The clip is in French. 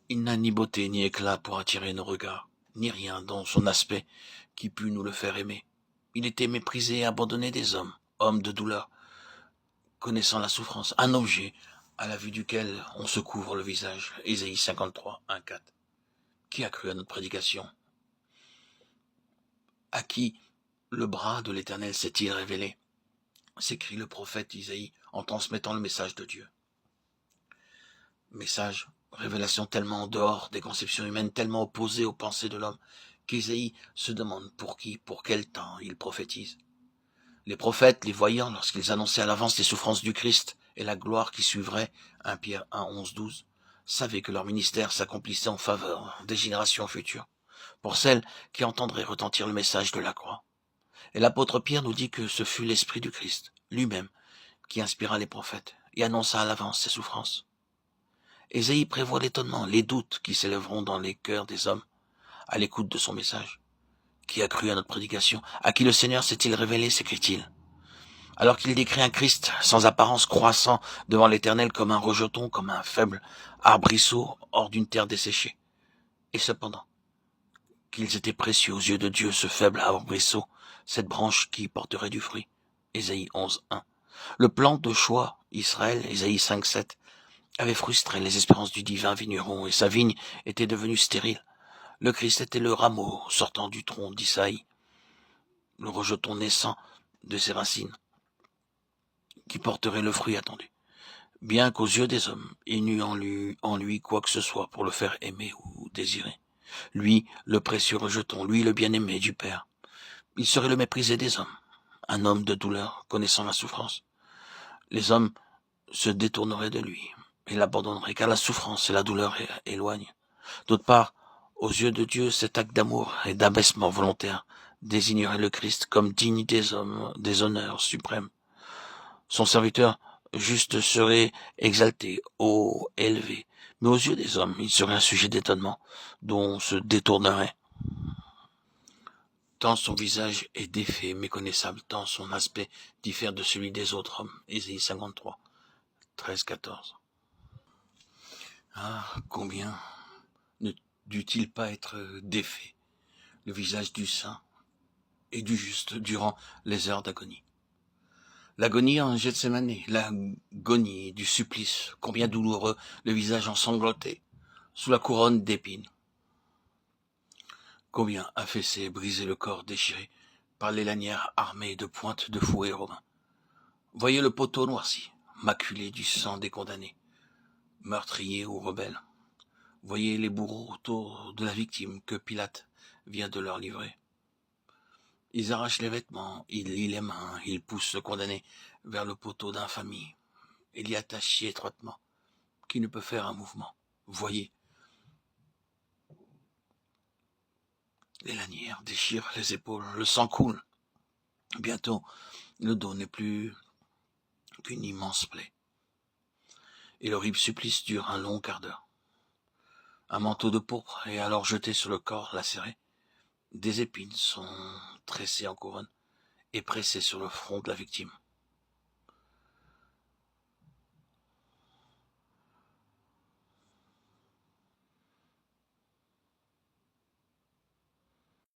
Il n'a ni beauté ni éclat pour attirer nos regards, ni rien dans son aspect qui pût nous le faire aimer. Il était méprisé et abandonné des hommes, homme de douleur, connaissant la souffrance, un objet à la vue duquel on se couvre le visage. Ésaïe 53, 1, 4. Qui a cru à notre prédication? À qui le bras de l'Éternel s'est-il révélé? S'écrie le prophète Isaïe en transmettant le message de Dieu. Message, révélation tellement en dehors des conceptions humaines, tellement opposée aux pensées de l'homme, qu'Isaïe se demande pour qui, pour quel temps il prophétise. Les prophètes, les voyant lorsqu'ils annonçaient à l'avance les souffrances du Christ et la gloire qui suivrait, 1 Pierre 1, 11, 12, savaient que leur ministère s'accomplissait en faveur des générations futures, pour celles qui entendraient retentir le message de la croix. Et l'apôtre Pierre nous dit que ce fut l'Esprit du Christ, lui-même, qui inspira les prophètes et annonça à l'avance ses souffrances. Ésaïe prévoit l'étonnement, les doutes qui s'élèveront dans les cœurs des hommes à l'écoute de son message. Qui a cru à notre prédication? À qui le Seigneur s'est-il révélé, s'écrit-il. Alors qu'il décrit un Christ sans apparence croissant devant l'Éternel comme un rejeton, comme un faible arbrisseau hors d'une terre desséchée. Et cependant, qu'ils étaient précieux aux yeux de Dieu, ce faible arbrisseau, cette branche qui porterait du fruit. Ésaïe 11, 1. Le plan de choix, Israël, Ésaïe 5, 7, avait frustré les espérances du divin vigneron et sa vigne était devenue stérile. Le Christ était le rameau sortant du tronc d'Isaïe, le rejeton naissant de ses racines, qui porterait le fruit attendu. Bien qu'aux yeux des hommes, il n'eût en lui quoi que ce soit pour le faire aimer ou désirer. Lui, le précieux rejeton, lui, le bien-aimé du Père. Il serait le méprisé des hommes, un homme de douleur, connaissant la souffrance. Les hommes se détourneraient de lui et l'abandonneraient, car la souffrance et la douleur éloignent. D'autre part, aux yeux de Dieu, cet acte d'amour et d'abaissement volontaire désignerait le Christ comme digne des hommes, des honneurs suprêmes. Son serviteur juste serait exalté, haut, élevé, mais aux yeux des hommes, il serait un sujet d'étonnement, dont on se détournerait. Tant son visage est défait, méconnaissable, tant son aspect diffère de celui des autres hommes. Ésaïe 53, 13, 14. Ah, combien ne dut-il pas être défait, le visage du saint et du juste durant les heures d'agonie. L'agonie en Gethsémani, l'agonie du supplice, combien douloureux, le visage ensanglanté, sous la couronne d'épines. Combien affaissé, brisé le corps déchiré par les lanières armées de pointes de fouet romains. Voyez le poteau noirci, maculé du sang des condamnés, meurtriers ou rebelles. Voyez les bourreaux autour de la victime que Pilate vient de leur livrer. Ils arrachent les vêtements, ils lient les mains, ils poussent le condamné vers le poteau d'infamie. Il y attache si étroitement qu'il ne peut faire un mouvement. Voyez, les lanières déchirent les épaules, le sang coule. Bientôt, le dos n'est plus qu'une immense plaie. Et l'horrible supplice dure un long quart d'heure. Un manteau de pourpre est alors jeté sur le corps lacéré. Des épines sont tressées en couronne et pressées sur le front de la victime.